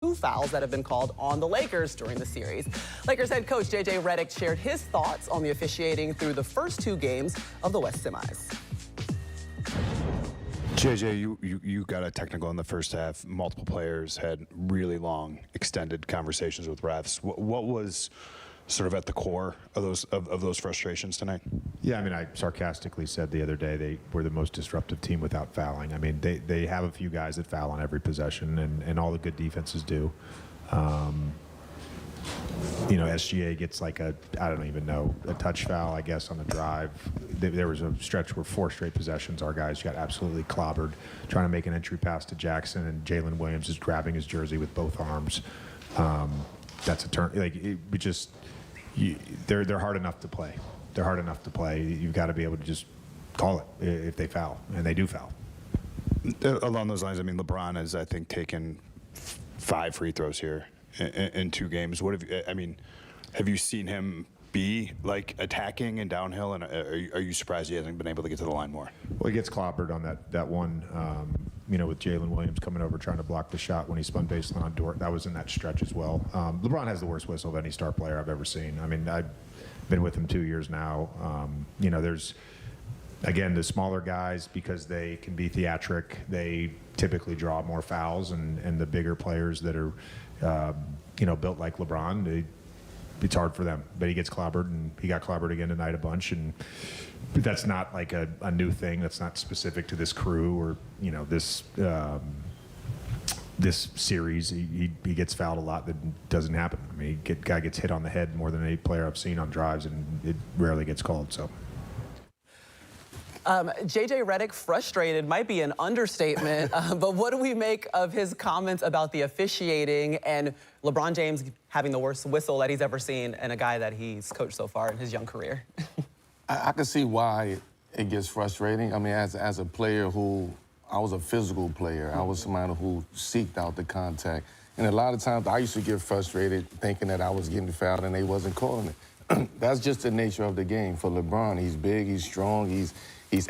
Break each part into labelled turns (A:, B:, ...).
A: 2 fouls that have been called on the Lakers during the series. Lakers head coach J.J. Redick shared his thoughts on the officiating through the first 2 games of the West semis.
B: JJ, you got a technical in the first half. Multiple players had really long, extended conversations with refs. What was sort of at the core of those frustrations tonight?
C: Yeah, I mean, I sarcastically said the other day they were the most disruptive team without fouling. I mean, they have a few guys that foul on every possession, and all the good defenses do. You know, SGA gets like I don't even know, a touch foul, I guess, on the drive. There was a stretch where 4 straight possessions, our guys got absolutely clobbered trying to make an entry pass to Jackson, and Jalen Williams is grabbing his jersey with both arms. That's a turn. Like, they're hard enough to play. They're hard enough to play. You've got to be able to just call it if they foul, and they do foul.
B: Along those lines, I mean, LeBron has, I think, taken 5 free throws here in 2 games. What have you, I mean, have you seen him be like attacking and downhill, and are you surprised he hasn't been able to get to the line more?
C: Well, he gets clobbered on that one, you know, with Jalen Williams coming over trying to block the shot when he spun baseline on Dort. That was in that stretch as well. LeBron has the worst whistle of any star player I've ever seen. I mean, I've been with him 2 years now. You know, there's, again, the smaller guys, because they can be theatric, they typically draw more fouls, and the bigger players that are, you know, built like LeBron, it's hard for them. But he gets clobbered, and he got clobbered again tonight a bunch, and that's not like a new thing. That's not specific to this crew or, you know, this this series. He gets fouled a lot. That doesn't happen. I mean, guy gets hit on the head more than any player I've seen on drives, and it rarely gets called. So.
A: J.J. Redick frustrated might be an understatement, but what do we make of his comments about the officiating and LeBron James having the worst whistle that he's ever seen, and a guy that he's coached so far in his young career?
D: I can see why it gets frustrating. I mean, as a player I was a physical player. I was somebody who seeked out the contact. And a lot of times I used to get frustrated thinking that I was getting fouled and they wasn't calling it. That's just the nature of the game. For LeBron, he's big, he's strong, he's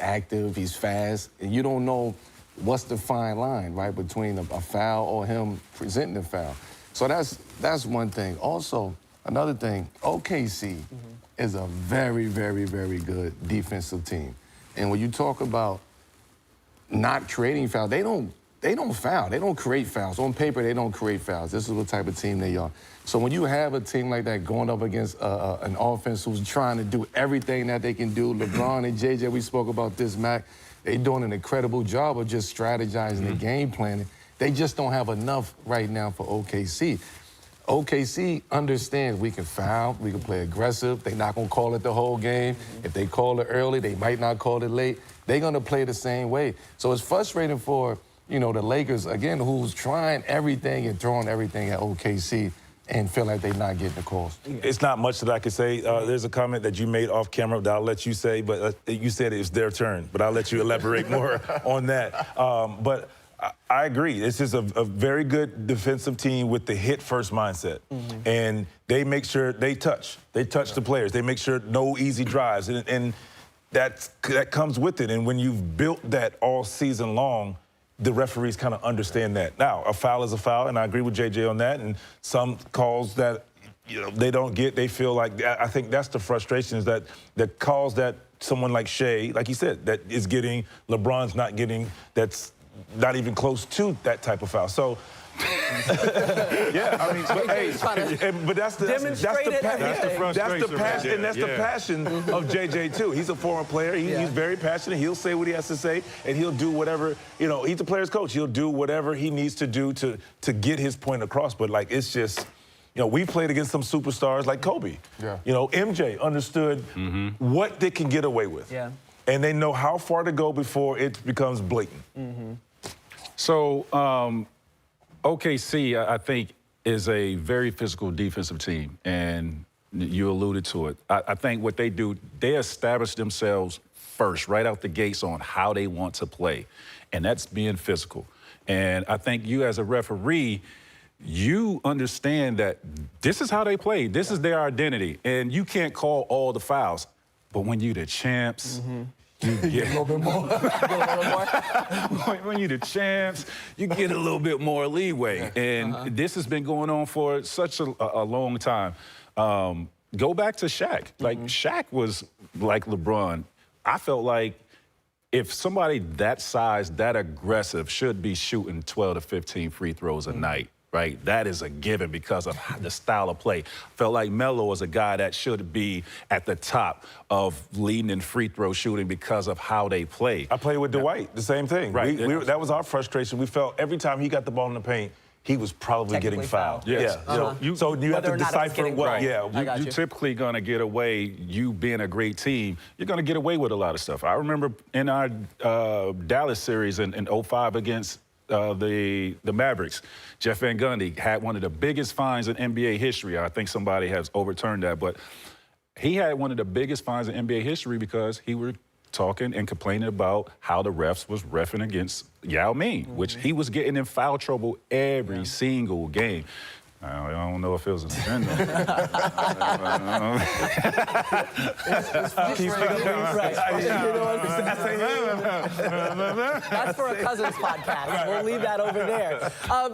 D: active, he's fast, and you don't know what's the fine line, right, between a foul or him presenting the foul. So that's one thing. Also, another thing, OKC is a very, very, very good defensive team. And when you talk about not creating fouls, they don't foul. They don't create fouls. On paper, they don't create fouls. This is what type of team they are. So when you have a team like that going up against an offense who's trying to do everything that they can do, LeBron and JJ, we spoke about this, Mac, they're doing an incredible job of just strategizing the game planning. They just don't have enough right now for OKC. OKC understands we can foul, we can play aggressive. They're not going to call it the whole game. If they call it early, they might not call it late. They're going to play the same way. So it's frustrating for, you know, the Lakers, again, who's trying everything and throwing everything at OKC and feel like they're not getting the calls.
E: It's not much that I could say. There's a comment that you made off camera that I'll let you say, but you said it's their turn. But I'll let you elaborate more on that. But I agree. This is a very good defensive team with the hit-first mindset. And they make sure they touch. They touch the players. They make sure no easy drives. And that comes with it. And when you've built that all season long, the referees kind of understand that. Now, a foul is a foul, and I agree with JJ on that. And some calls that, you know, they don't get, they feel like, I think that's the frustration, is that the calls that someone like Shea, like he said, that is getting, LeBron's not getting, that's not even close to that type of foul. So, yeah, I mean, but, hey, but that's the passion, and that's the passion of JJ too. He's a former player. He's very passionate. He'll say what he has to say, and he'll do whatever. You know, he's a player's coach. He'll do whatever he needs to do to get his point across. But like, it's just, you know, we've played against some superstars like Kobe. Yeah. You know, MJ understood what they can get away with. Yeah. And they know how far to go before it becomes blatant.
F: So, OKC, I think, is a very physical defensive team, and you alluded to it. I think what they do, they establish themselves first, right out the gates, on how they want to play, and that's being physical. And I think you, as a referee, you understand that this is how they play. This is their identity, and you can't call all the fouls. But when you're the champs, you get
D: A little bit more.
F: when you're the champs, you get a little bit more leeway. And this has been going on for such a long time. Go back to Shaq. Like, Shaq was like LeBron. I felt like if somebody that size, that aggressive, should be shooting 12 to 15 free throws a night, right? That is a given because of the style of play. Felt like Melo was a guy that should be at the top of leading in free throw shooting because of how they play.
E: I played with Dwight, the same thing.
F: Right.
E: That was our frustration. We felt every time he got the ball in the paint, he was probably getting fouled.
F: Yes.
E: Yeah. So you have to decipher what.
F: Yeah,
A: I got
F: you're typically going to get away, you being a great team, you're going to get away with a lot of stuff. I remember in our Dallas series in 05 against the Mavericks, Jeff Van Gundy had one of the biggest fines in NBA history. I think somebody has overturned that, but he had one of the biggest fines in NBA history because he were talking and complaining about how the refs was reffing against Yao Ming, which he was getting in foul trouble every single game. I don't know if it was a trend.
A: That's for a Cousins podcast. We'll leave that over there.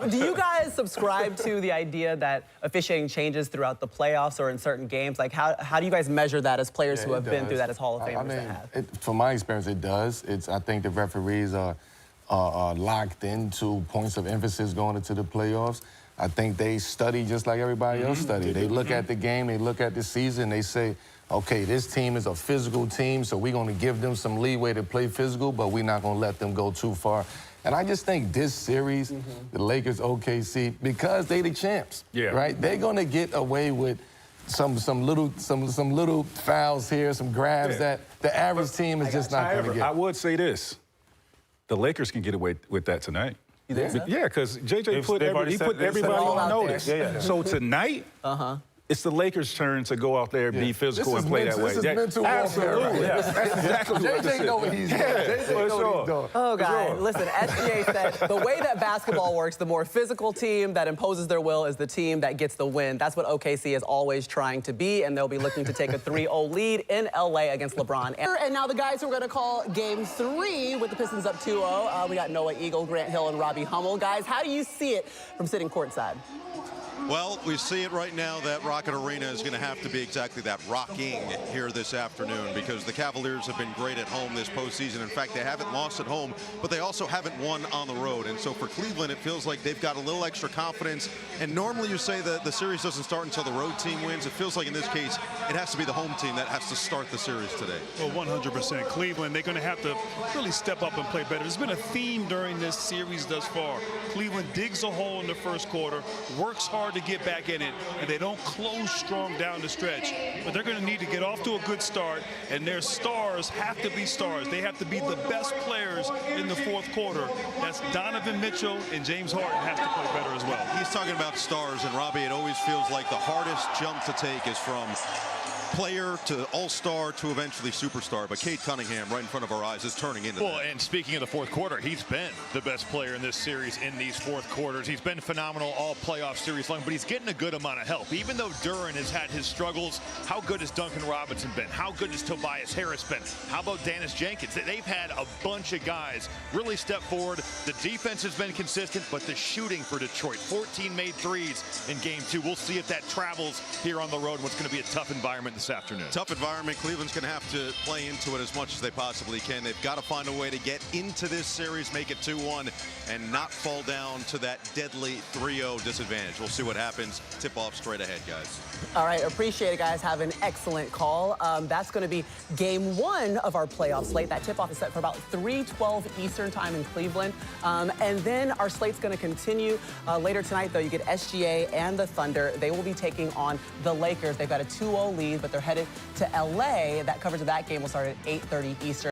A: Do you guys subscribe to the idea that officiating changes throughout the playoffs or in certain games? Like, how do you guys measure that as players who have been through that as Hall of Famers that have?
D: From my experience, it does. I think the referees are locked into points of emphasis going into the playoffs. I think they study just like everybody else study. They look at the game, they look at the season, they say, okay, this team is a physical team, so we're going to give them some leeway to play physical, but we're not going to let them go too far. And I just think this series, the Lakers, OKC, because they the champs, right? They're going to get away with some little fouls here, some grabs that the average team is just not going to get.
F: I would say this: the Lakers can get away with that tonight.
A: You think so?
F: Yeah, because JJ put everybody on notice. So tonight, it's the Lakers' turn to go out there and be physical and play that way.
D: This is mental warfare.
F: Absolutely. That's exactly what this is.
D: JJ know what he's doing. JJ know what he's doing.
A: Oh, God. Listen, SGA said the way that basketball works, the more physical team that imposes their will is the team that gets the win. That's what OKC is always trying to be, and they'll be looking to take a 3-0 lead in LA against LeBron. And now the guys who are going to call Game 3 with the Pistons up 2-0. We got Noah Eagle, Grant Hill, and Robbie Hummel. Guys, how do you see it from sitting courtside?
G: Well, we see it right now that Rocket Arena is going to have to be exactly that, rocking here this afternoon, because the Cavaliers have been great at home this postseason. In fact, they haven't lost at home, but they also haven't won on the road. And so for Cleveland, it feels like they've got a little extra confidence. And normally you say that the series doesn't start until the road team wins. It feels like in this case, it has to be the home team that has to start the series today.
H: Well, 100%. Cleveland, they're going to have to really step up and play better. There's been a theme during this series thus far. Cleveland digs a hole in the first quarter, works hard to get back in it, and they don't close strong down the stretch. But they're going to need to get off to a good start, and their stars have to be stars. They have to be the best players in the fourth quarter. That's Donovan Mitchell, and James Harden has to play better as well.
G: He's talking about stars, and Robbie, it always feels like the hardest jump to take is from player to all-star to eventually superstar, but Cade Cunningham right in front of our eyes is turning into
I: Well,
G: that.
I: and speaking of the fourth quarter, he's been the best player in this series in these fourth quarters. He's been phenomenal all playoff series long, but he's getting a good amount of help. Even though Duran has had his struggles, how good has Duncan Robinson been? How good has Tobias Harris been? How about Dennis Jenkins? They've had a bunch of guys really step forward. The defense has been consistent, but the shooting for Detroit, 14 made threes in game 2. We'll see if that travels here on the road, what's going to be a tough environment this afternoon.
G: Tough environment. Cleveland's going to have to play into it as much as they possibly can. They've got to find a way to get into this series, make it 2-1, and not fall down to that deadly 3-0 disadvantage. We'll see what happens. Tip off straight ahead, guys.
A: All right, appreciate it, guys. Have an excellent call. That's going to be Game 1 of our playoff slate. That tip-off is set for about 3:12 Eastern time in Cleveland. And then our slate's going to continue later tonight, though. You get SGA and the Thunder. They will be taking on the Lakers. They've got a 2-0 lead, but they're headed to LA. That coverage of that game will start at 8:30 Eastern.